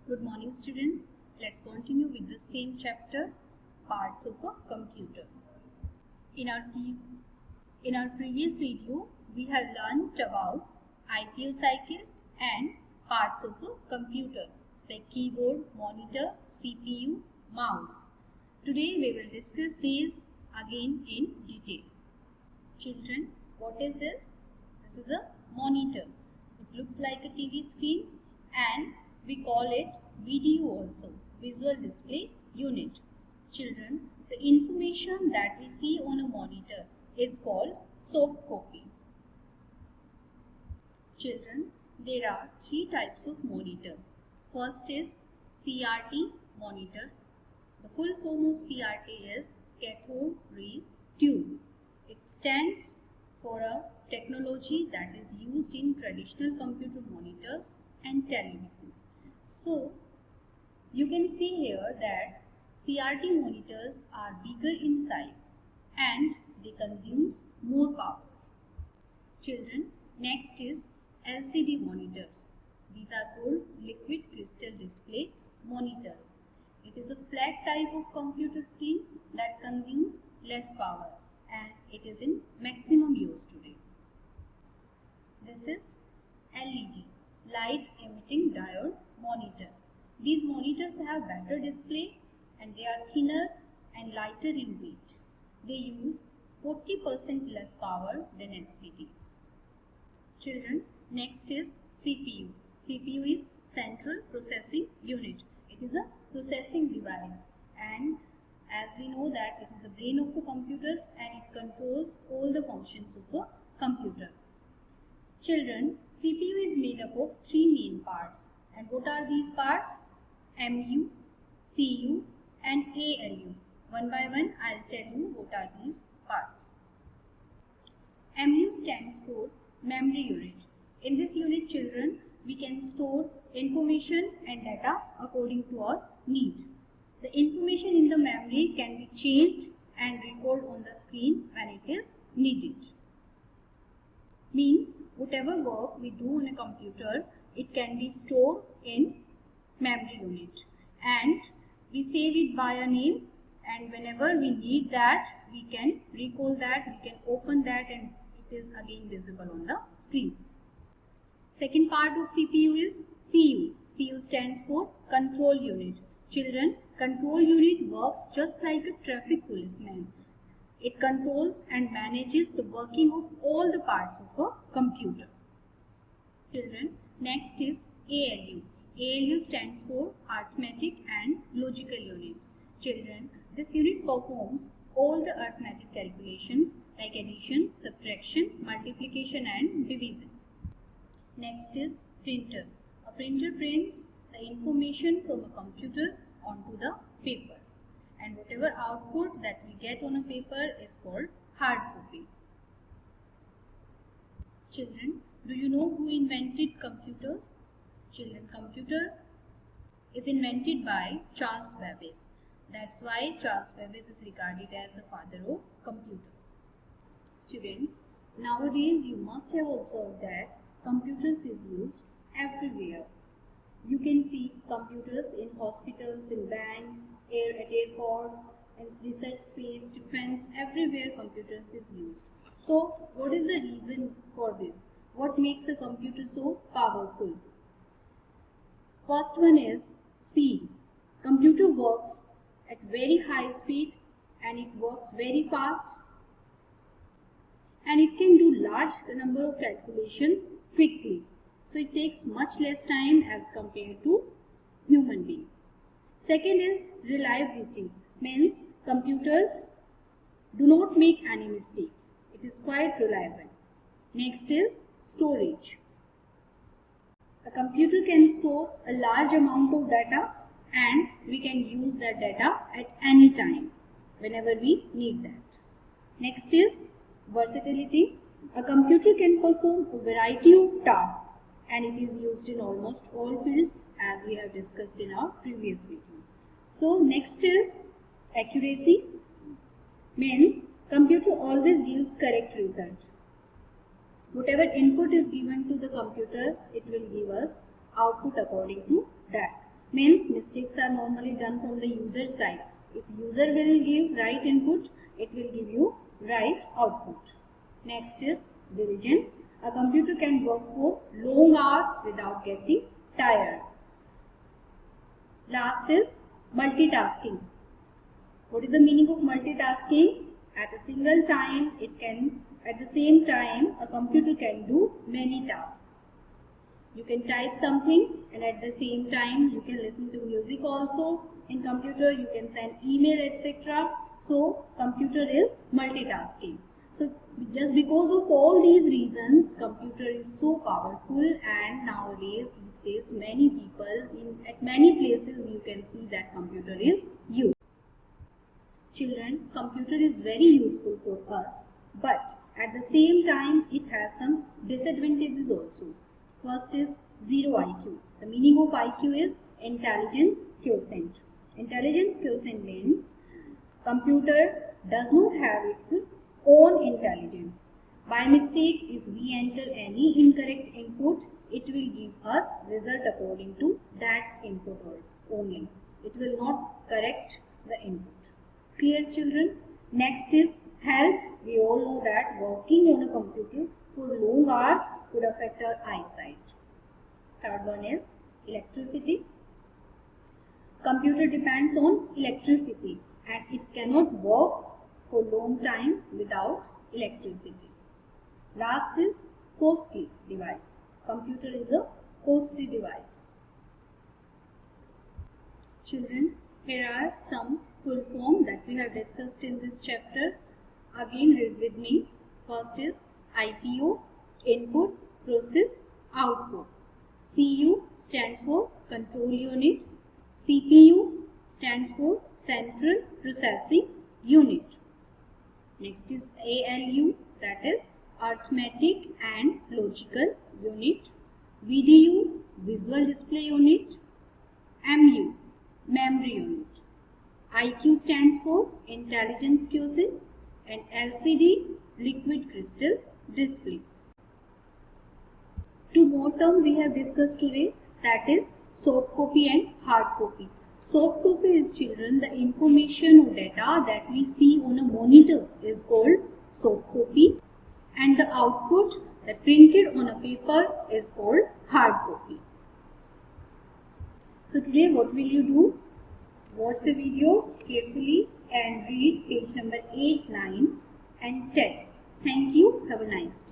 Good morning students. Let's continue with the same chapter, parts of a computer. In our previous video, we have learned about IPO cycle and parts of a computer like keyboard, monitor, CPU, mouse. Today we will discuss these again in detail. Children, what is this? This is a monitor. It looks like a TV screen and we call it VDU also, visual display unit. Children, the information that we see on a monitor is called soft copy. Children, there are three types of monitors. First is CRT monitor. The full form of CRT is cathode ray tube. It stands for a technology that is used in traditional computer monitors and television. So, you can see here that CRT monitors are bigger in size and they consume more power. Children, next is LCD monitors. These are called liquid crystal display monitors. It is a flat type of computer screen that consumes less power and it is in maximum use today. This is LED, light emitting diode monitor. These monitors have better display and they are thinner and lighter in weight. They use 40% less power than LCDs. Children, next is CPU. CPU is Central Processing Unit. It is a processing device and as we know that it is the brain of a computer and it controls all the functions of a computer. Children, CPU is made up of three main parts. And what are these parts? MU, CU and ALU. One by one I'll tell you what are these parts. MU stands for memory unit. In this unit, children, we can store information and data according to our need. The information in the memory can be changed and recalled on the screen when it is needed. Means whatever work we do on a computer, it can be stored in memory unit and we save it by a name, and whenever we need that we can recall that, we can open that and it is again visible on the screen. Second part of CPU is CU. CU stands for control unit. Children, control unit works just like a traffic policeman. It controls and manages the working of all the parts of a computer. Children, next is ALU. ALU stands for arithmetic and logical unit. Children, this unit performs all the arithmetic calculations like addition, subtraction, multiplication and division. Next is printer. A printer prints the information from a computer onto the paper. And whatever output that we get on a paper is called hard copy. Children, do you know who invented computers? Children, computer is invented by Charles Babbage. That's why Charles Babbage is regarded as the father of computer. Students, nowadays you must have observed that computers is used everywhere. You can see computers in hospitals, in banks, at airports, in research space, defense, everywhere computers is used. So, what is the reason for this? What makes the computer so powerful? First one is speed. Computer works at very high speed and it works very fast and it can do large number of calculations quickly. So it takes much less time as compared to human being. Second is reliability. Means computers do not make any mistakes. It is quite reliable. Next is storage. A computer can store a large amount of data and we can use that data at any time whenever we need that. Next is versatility. A computer can perform a variety of tasks and it is used in almost all fields as we have discussed in our previous video. So next is accuracy. Means computer always gives correct result. Whatever input is given to the computer, it will give us output according to that. Means mistakes are normally done from the user side. If user will give right input, it will give you right output. Next is diligence. A computer can work for long hours without getting tired. Last is multitasking. What is the meaning of multitasking? At a single time, at the same time, a computer can do many tasks. You can type something and at the same time you can listen to music also. In computer you can send email, etc. So computer is multitasking. So just because of all these reasons, computer is so powerful, and nowadays these days many people at many places you can see that computer is used. Children, computer is very useful for us, but at the same time it has some disadvantages also. First is zero IQ. The meaning of IQ is intelligence quotient. Intelligence quotient means computer does not have its own intelligence. By mistake, if we enter any incorrect input, it will give us result according to that input only. It will not correct the input. Clear, children? Next is health. We all know that working on a computer for long hours could affect our eyesight. Third one is electricity. Computer depends on electricity and it cannot work for long time without electricity. Last is costly device. Computer is a costly device. Children, here are some full form that we have discussed in this chapter. Again read with me. First is IPO, input, process, output. CU stands for control unit. CPU stands for central processing unit. Next is ALU, that is arithmetic and logical unit. VDU, visual display unit. MU, memory unit. IQ stands for intelligence quotient, and LCD, liquid crystal display. Two more terms we have discussed today, that is soft copy and hard copy. Soft copy is, children, the information or data that we see on a monitor is called soft copy, and the output that printed on a paper is called hard copy. So today what will you do? Watch the video carefully and read page number 8, 9 and 10. Thank you. Have a nice day.